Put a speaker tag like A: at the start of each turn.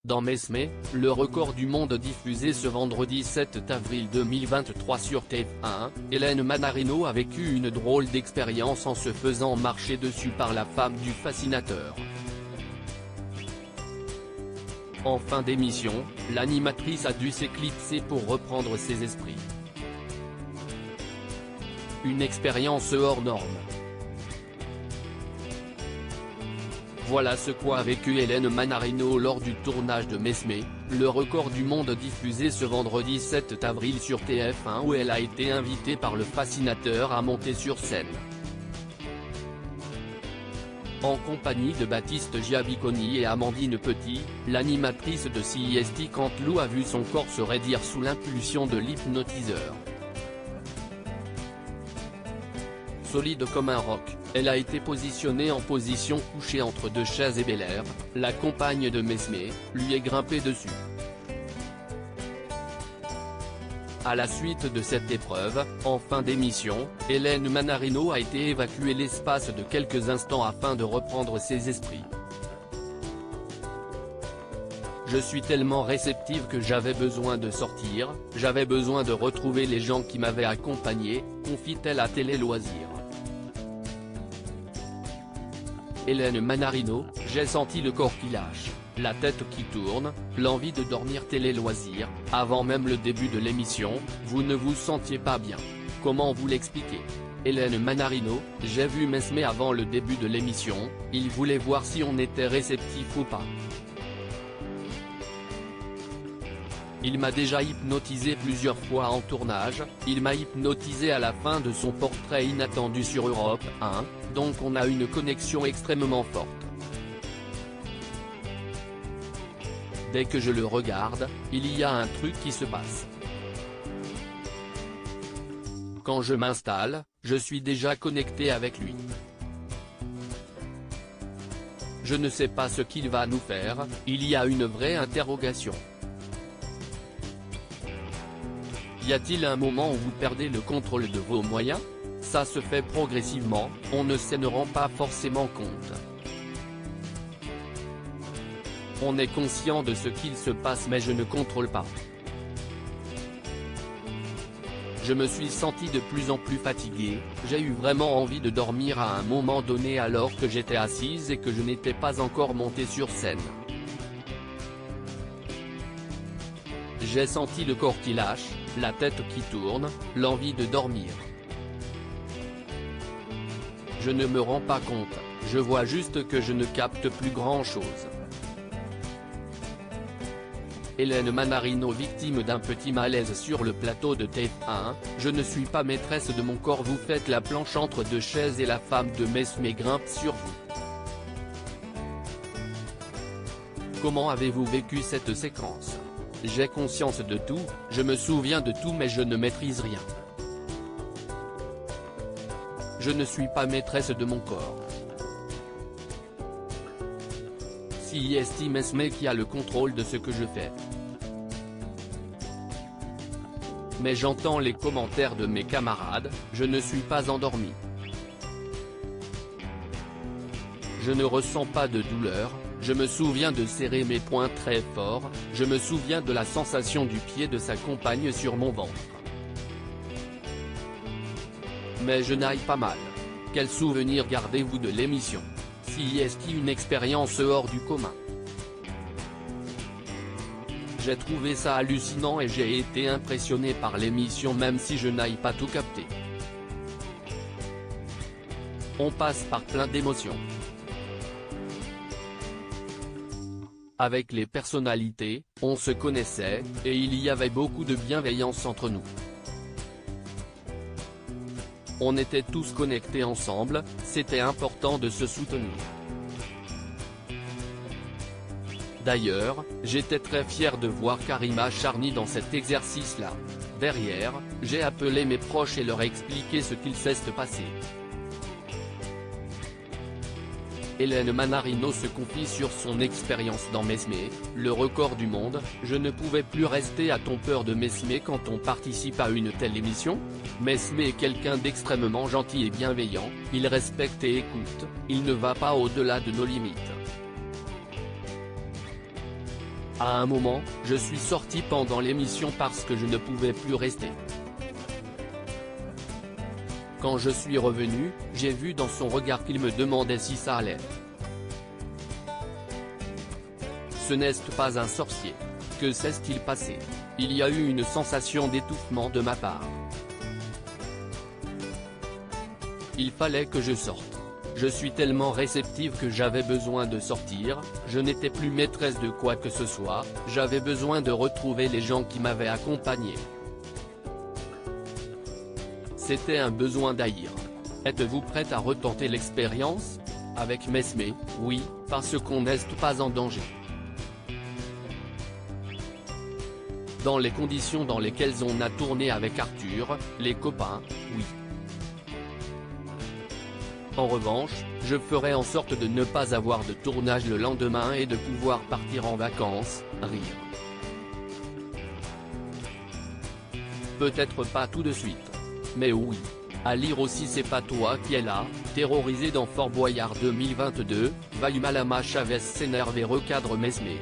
A: Dans Mesme, le record du monde diffusé ce vendredi 7 avril 2023 sur TF1, Hélène Manarino a vécu une drôle d'expérience en se faisant marcher dessus par la femme du fascinateur. En fin d'émission, l'animatrice a dû s'éclipser pour reprendre ses esprits. Une expérience hors norme. Voilà ce qu'a vécu Hélène Manarino lors du tournage de Mesme, le record du monde diffusé ce vendredi 7 avril sur TF1 où elle a été invitée par le fascinateur à monter sur scène. En compagnie de Baptiste Giabiconi et Amandine Petit, l'animatrice de CIST Canteloup a vu son corps se raidir sous l'impulsion de l'hypnotiseur. Solide comme un roc, elle a été positionnée en position couchée entre deux chaises et Belair, la compagne de Mesme, lui est grimpée dessus. À la suite de cette épreuve, en fin d'émission, Hélène Manarino a été évacuée l'espace de quelques instants afin de reprendre ses esprits. Je suis tellement réceptive que j'avais besoin de sortir, j'avais besoin de retrouver les gens qui m'avaient accompagnée, confie-t-elle à Télé Loisirs. Hélène Manarino, j'ai senti le corps qui lâche, la tête qui tourne, l'envie de dormir. Télé Loisirs, avant même le début de l'émission, vous ne vous sentiez pas bien. Comment vous l'expliquer? Hélène Manarino, j'ai vu Mesme avant le début de l'émission, il voulait voir si on était réceptif ou pas. Il m'a déjà hypnotisé plusieurs fois en tournage, il m'a hypnotisé à la fin de son portrait inattendu sur Europe 1, donc on a une connexion extrêmement forte. Dès que je le regarde, il y a un truc qui se passe. Quand je m'installe, je suis déjà connecté avec lui. Je ne sais pas ce qu'il va nous faire, il y a une vraie interrogation. Y a-t-il un moment où vous perdez le contrôle de vos moyens? Ça se fait progressivement, on ne s'en rend pas forcément compte. On est conscient de ce qu'il se passe mais je ne contrôle pas. Je me suis senti de plus en plus fatigué, j'ai eu vraiment envie de dormir à un moment donné alors que j'étais assise et que je n'étais pas encore montée sur scène. J'ai senti le corps qui lâche, la tête qui tourne, l'envie de dormir. Je ne me rends pas compte, je vois juste que je ne capte plus grand-chose. Hélène Manarino, victime d'un petit malaise sur le plateau de TF1, je ne suis pas maîtresse de mon corps. Vous faites la planche entre deux chaises et la femme de Mesme grimpe sur vous. Comment avez-vous vécu cette séquence? J'ai conscience de tout, je me souviens de tout mais je ne maîtrise rien. Je ne suis pas maîtresse de mon corps. CIST Mesme qui a le contrôle de ce que je fais. Mais j'entends les commentaires de mes camarades, je ne suis pas endormi. Je ne ressens pas de douleur, je me souviens de serrer mes poings très fort, je me souviens de la sensation du pied de sa compagne sur mon ventre. Mais je n'aille pas mal. Quel souvenir gardez-vous de l'émission? CIST, une expérience hors du commun. J'ai trouvé ça hallucinant et j'ai été impressionné par l'émission même si je n'aille pas tout capter. On passe par plein d'émotions. Avec les personnalités, on se connaissait, et il y avait beaucoup de bienveillance entre nous. On était tous connectés ensemble, c'était important de se soutenir. D'ailleurs, j'étais très fier de voir Karima Charny dans cet exercice-là. Derrière, j'ai appelé mes proches et leur expliqué ce qu'il s'est passé. Hélène Manarino se confie sur son expérience dans Mesme, le record du monde. Je ne pouvais plus rester à ton peur de Mesme quand on participe à une telle émission. Mesme est quelqu'un d'extrêmement gentil et bienveillant, il respecte et écoute, il ne va pas au-delà de nos limites. À un moment, je suis sorti pendant l'émission parce que je ne pouvais plus rester. Quand je suis revenu, j'ai vu dans son regard qu'il me demandait si ça allait. Ce n'est pas un sorcier. Que s'est-il passé? Il y a eu une sensation d'étouffement de ma part. Il fallait que je sorte. Je suis tellement réceptive que j'avais besoin de sortir, je n'étais plus maîtresse de quoi que ce soit, j'avais besoin de retrouver les gens qui m'avaient accompagné. C'était un besoin d'haïr. Êtes-vous prête à retenter l'expérience? Avec Mesmé, oui, parce qu'on n'est pas en danger. Dans les conditions dans lesquelles on a tourné avec Arthur, les copains, oui. En revanche, je ferai en sorte de ne pas avoir de tournage le lendemain et de pouvoir partir en vacances, rire. Peut-être pas tout de suite. Mais oui. À lire aussi C'est pas toi qui est là, terrorisé dans Fort Boyard 2022, Vahumalama Chavez s'énerve et recadre Mesmé.